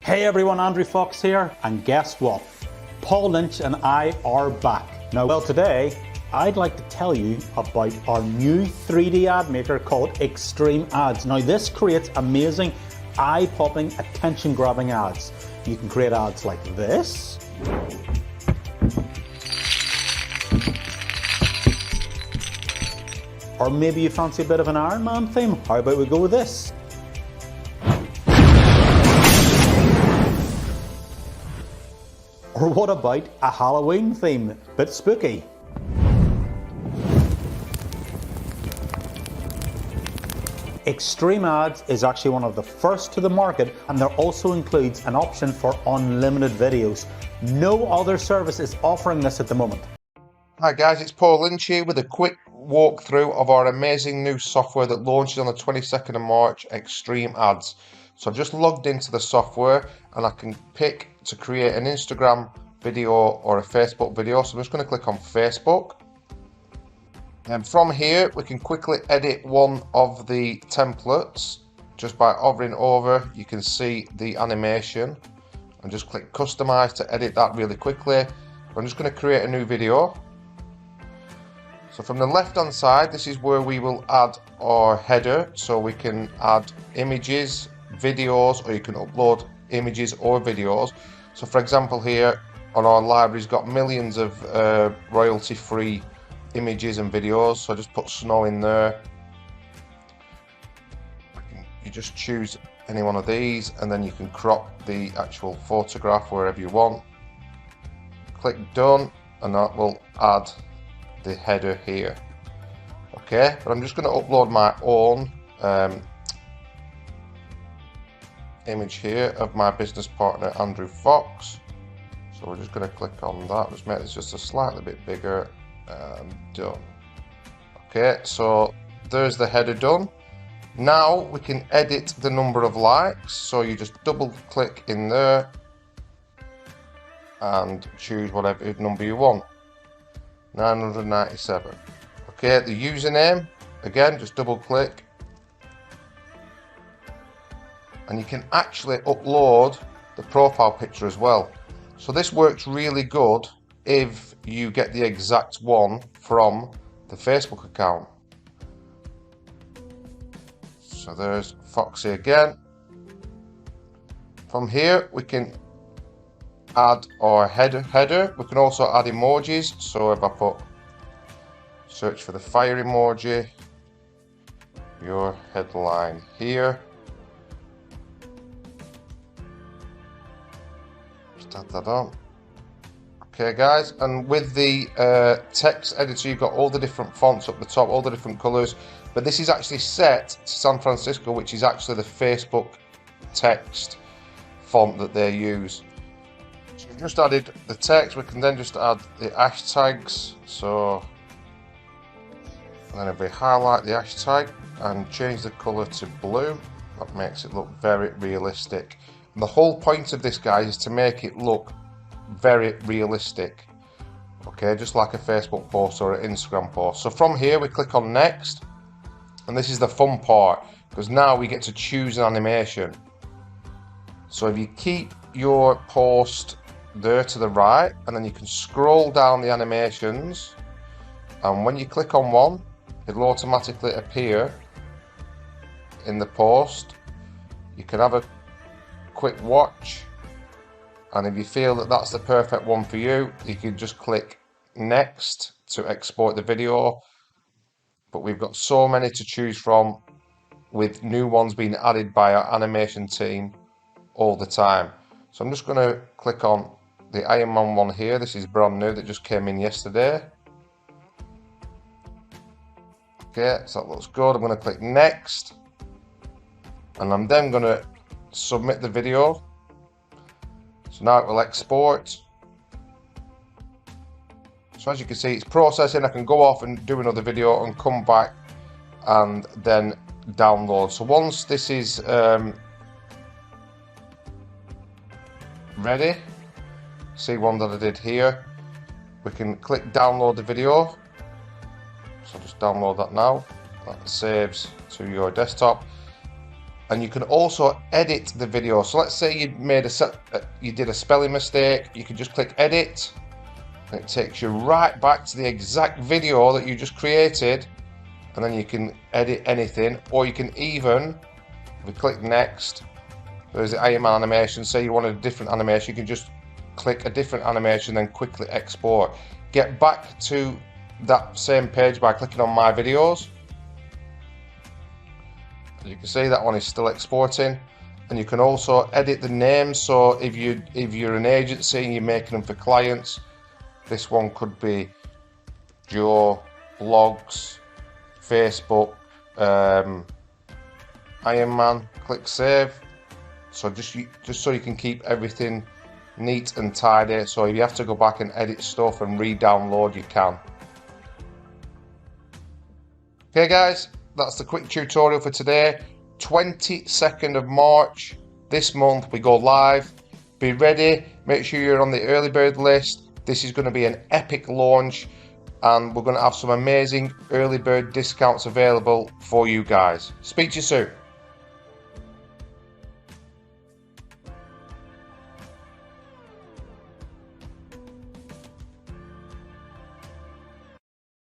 Hey everyone, Andrew Fox here, and guess what? Paul Lynch and I are back. Now, well, today I'd like to tell you about our new 3D ad maker called Xtreme Ads. Now, this creates amazing, eye-popping, attention-grabbing ads. You can create ads like this, or maybe you fancy a bit of an Iron Man theme. How about we go with this? Or what about a Halloween theme? Bit spooky. Xtreme Ads is actually one of the first to the market, and there also includes an option for unlimited videos. No other service is offering this at the moment. Hi guys, it's Paul Lynch here with a quick walkthrough of our amazing new software that launches on the 22nd of March, Xtreme Ads. So I've just logged into the software and I can pick to create an Instagram video or a Facebook video. So I'm just going to click on Facebook. And from here we can quickly edit one of the templates. Just by hovering over you can see the animation and just click customize to edit that really quickly. I'm just going to create a new video. So from the left hand side, this is where we will add our header, so we can add images, videos, or you can upload images or videos. So for example here on our library's got millions of royalty free images and videos, so I just put snow in there. You just choose any one of these and then you can crop the actual photograph wherever you want. Click done and that will add the header here. Okay, but I'm just going to upload my own image here of my business partner Andrew Fox. So we're just going to click on that. Just make this just a slightly bit bigger and done. Okay, so there's the header done. Now we can edit the number of likes. So you just double click in there and choose whatever number you want. 997. Okay, the username, again, just double click and you can actually upload the profile picture as well. So this works really good if you get the exact one from the Facebook account. So there's Foxy again. From here we can add our header. We can also add emojis. So if I put search for the fire emoji, your headline here, just add that on. Okay guys, and with the text editor you've got all the different fonts up the top, all the different colors, but this is actually set to San Francisco, which is actually the Facebook text font that they use. So we've just added the text. We can then just add the hashtags. So and then if we highlight the hashtag and change the color to blue, that makes it look very realistic. And the whole point of this, guys, is to make it look very realistic. Okay, just like a Facebook post or an Instagram post. So from here we click on next, and this is the fun part because now we get to choose an animation. So if you keep your post there to the right and then you can scroll down the animations, and when you click on one it'll automatically appear in the post. You can have a quick watch, and if you feel that that's the perfect one for you, you can just click next to export the video. But we've got so many to choose from, with new ones being added by our animation team all the time. So I'm just going to click on the Iron Man one here. This is brand new, that just came in yesterday. Okay, so that looks good. I'm going to click next, and I'm then going to submit the video. So now it will export. So as you can see, it's processing. I can go off and do another video and come back and then download. So once this is ready, see one that I did here, we can click download the video. So just download that now. That saves to your desktop. And you can also edit the video. So let's say you did a spelling mistake, you can just click edit, and it takes you right back to the exact video that you just created, and then you can edit anything. Or you can even, if we click next, there's the Iron Man animation. Say you wanted a different animation, you can just click a different animation, then quickly export. Get back to that same page by clicking on my videos. As you can see, that one is still exporting. And you can also edit the names. So if you're an agency and you're making them for clients, this one could be Joe Blogs Facebook Iron Man. Click save. So just so you can keep everything neat and tidy. So if you have to go back and edit stuff and re-download, you can. Okay guys, that's the quick tutorial for today. 22nd of March this month we go live. Be ready, make sure you're on the early bird list. This is going to be an epic launch, and we're going to have some amazing early bird discounts available for you guys. Speak to you soon.